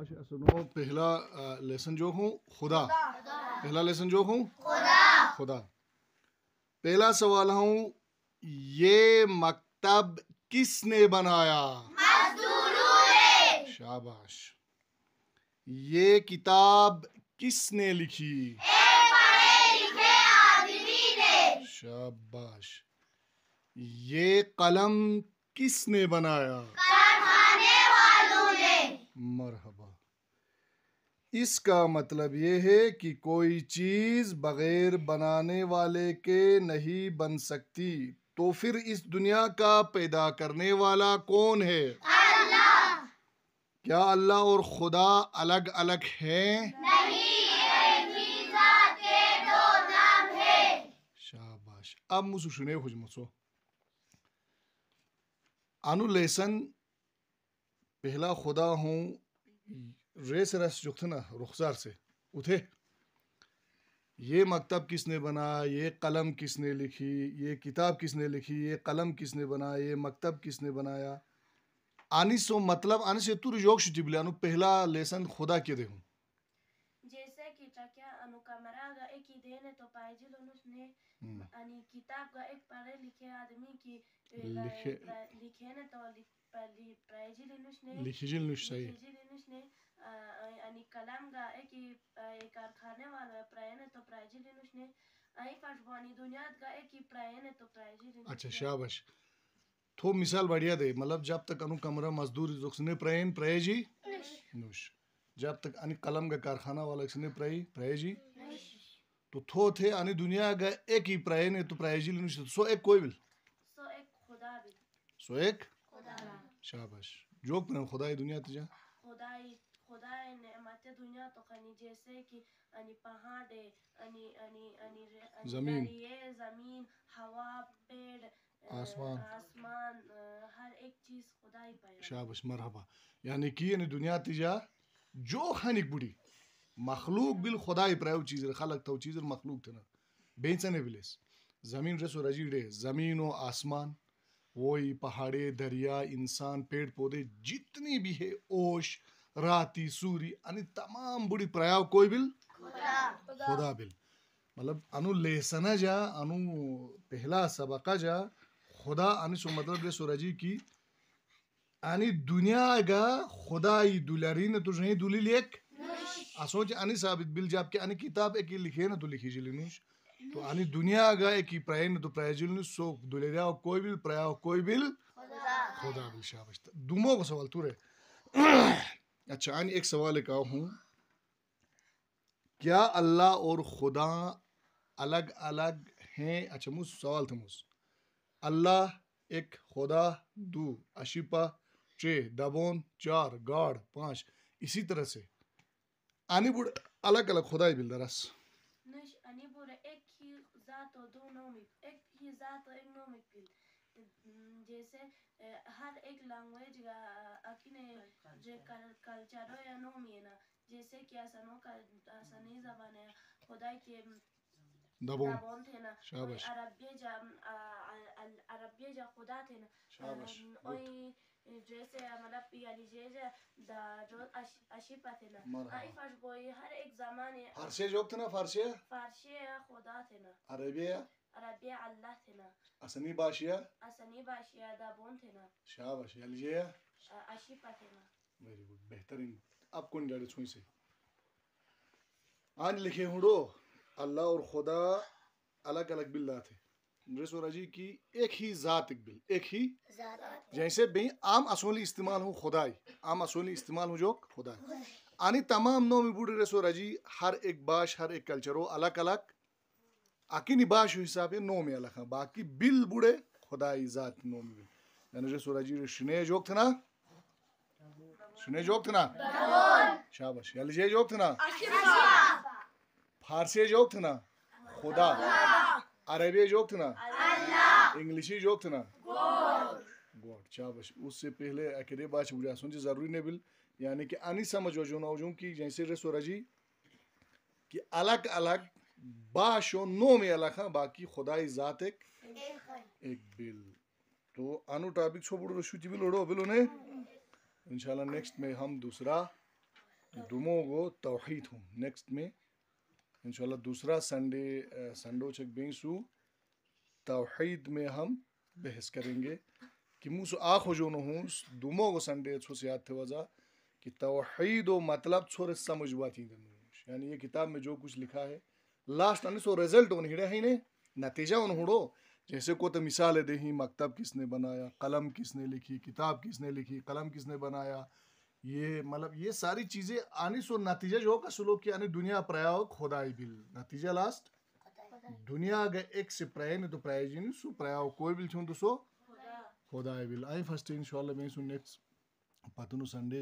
سنو پہلا لیسن جو ہوں خدا، پہلا لیسن جو ہوں خدا. پہلا سوال ہوں، یہ مکتب کس نے بنایا؟ شاباش. یہ کتاب کس نے لکھی؟ شاباش. یہ قلم کس نے بنایا؟ مرحبا. اس کا مطلب یہ ہے کہ کوئی چیز بغیر بنانے والے کے نہیں بن سکتی. تو پھر اس دنیا کا پیدا کرنے والا کون ہے؟ اللہ. کیا اللہ اور خدا الگ الگ ہیں؟ نہیں، ایک ہی ذات کے دو نام ہیں. شاباش. اب مسو شنے ہو جمسو انو لیسن پہلا خدا ہوں ریس رس جو تھا نا رخسار سے اتھے. یہ مکتب کس نے بنایا؟ یہ قلم کس نے لکھی؟ یہ کتاب کس نے لکھی؟ یہ قلم کس نے بنایا؟ یہ مکتب کس نے بنایا؟ آنی سو مطلب آنی سے تور جوک شتی بلے انو پہلا لیسن خدا کے دے ہوں. جیسے کہ چکیا انو کمرہ گا ایک ہی دینے تو پائے جل انس نے انی کتاب گا ایک پڑھے لکھے آدمی کی لکھے نے تو پڑھے جل انس نے لکھی جل انس صحیح. انی کلام گا ایک ہی کارخانے والا پڑھے نے تو پڑھے جل انس نے آئی پاشبانی دنیا گا ایک ہی پڑھے نے تو پڑھے جل انس نے. اچھا شاباش. تو مثال بڑھیا دے مطلب جب تک انو کمرہ مزدور رخصنے پرائے جی نوش. جب تک انی قلم کا کارخانہ والا کسنے پرائے جی تو تھو تھے انی دنیا گا ایک ہی پرائے نے تو پرائے جی لنوش. سو ایک کوئی بل سو ایک خدا بھی سو ایک خدا. شاباش. جوک پنم خدای دنیا تجا خدای نعمت دنیا تو خنی جیسے کہ انی پہاڑ دے انی زمین ہوا پیڑ آسمان ہر ایک چیز خدای پایا. شاباش مرحبا. یعنی کہ یعنی دنیا تجا جو خانک بڑی مخلوق بل خدای پرائیو چیز خلق تھو چیز مخلوق تھنا بینچنے بلیس. زمین رسو رجی ڈے زمین و آسمان وہی پہاڑے دریا انسان پیڑ پودے جتنی بھی ہے اوش راتی سوری انی تمام بڑی پرائیو کوئی بل خدا بل. مطلب انو لیسنہ جا انو پہلا سبقہ جا خدا انی سو مطلب رسو رجی کی انی دنیا گا خدای دولارین تو نہیں دولی لیک اسوچ انی ثابت بل جاب کے انی کتاب ایک لکھے نا تو لکھی جلنوش تو انی دنیا گا ایک پرائن تو پرائے جلنوش سو دولیریا کوئی بل پرائیو کوئی بل خدا بل. شاباش. دوموں کو سوال تو رہے. اچھا انی ایک سوال ایک آؤ ہوں، کیا اللہ اور خدا الگ الگ ہیں؟ اچھا موس سوال تھا موس اللہ ایک خدا دو اشیپا چھ دبون چار گاڑ پانچ اسی طرح سے آنی بوڑ الگ الگ خدای بل درس نش انی بور ایک ہی ذات و دو نومی ایک ہی ذات و ایک نومی پل. جیسے ہر ایک لینگویج گا اکینے جو کلچر یا نومی ہے نا جیسے کہ آسانوں کا آسانی زبان ہے خدای کے دبون تھے نا عربی جا خدا تھے نا اوئی جیسے مطلب یعنی جیسے دا جو اشیپا تھے نا آئی فرش بوئی ہر ایک زمانے فارسی جوک تھے نا فارسی خدا تھے نا عربیہ اللہ تھے نا اسنی باشیا دابون تھے نا شاباش. یلجیہ اشیپا تھے نا. ویری گڈ بہترین. اب کون ڈاڑے چھوئی سے آن لکھے ہوں اللہ اور خدا الگ الگ بل تھے رسو رجی کی ایک ہی ذات ایک بل ایک ہی جیسے بھئی عام اصولی استعمال ہوں خدای عام اصولی استعمال ہوں جو خدای آنی تمام نومی بوڑی رسو رجی ہر ایک باش ہر ایک کلچر ہو الگ الگ اکینی باش حساب نومی الگ ہیں باقی بل بوڑے خدای ذات نومی بل. یعنی رسو رجی شنے جوک تھنا شنے جوک تھنا شاباش. یلجے جوک تھنا فارسی جوک تھنا خدا عربی جوک تھنا انگلیشی جوک تھنا گوڈ. شاباش. اس سے پہلے اکیرے باش بوڑیا سنجھے ضروری نہیں بل یعنی کہ انی سمجھ ہو جو نوجوں کی جیسے رسو رجی کہ الگ الگ باش و نومی الگ ہیں باقی خدای ذات ایک بل. تو انو ٹاپک چھو بڑو رشو چی بل اڑو بلو نے انشاءاللہ نیکسٹ میں ہم دوسرا دومو گو توحید ہوں نیکسٹ میں انشاءاللہ دوسرا سنڈو چک بین سو توحید میں ہم بحث کریں گے کہ موسو آخو جو ہوں دومو گو سنڈے چھو سیاد تھے وجہ کہ توحید و مطلب چھوڑے سمجھ باتی یعنی یہ کتاب میں جو کچھ لکھا ہے لاسٹ آنے سو ریزلٹ انہیں ہی نہیں نتیجہ انہوں ہڑو جیسے کو تو مثال دے ہی مکتب کس نے بنایا قلم کس نے لکھی کتاب کس نے لکھی قلم کس نے بنایا یہ مطلب یہ ساری چیزیں آنی سو نتیجہ جو کا سلوک کی آنی دنیا پریاؤ خدای بل نتیجہ لاسٹ دنیا اگر ایک سے پرائے نہیں تو پرائے جی نہیں سو پریاؤ کوئی بل چھون تو سو خدای بل آئی فرسٹ انشاءاللہ میں سو نیکسٹ پتنو سنڈے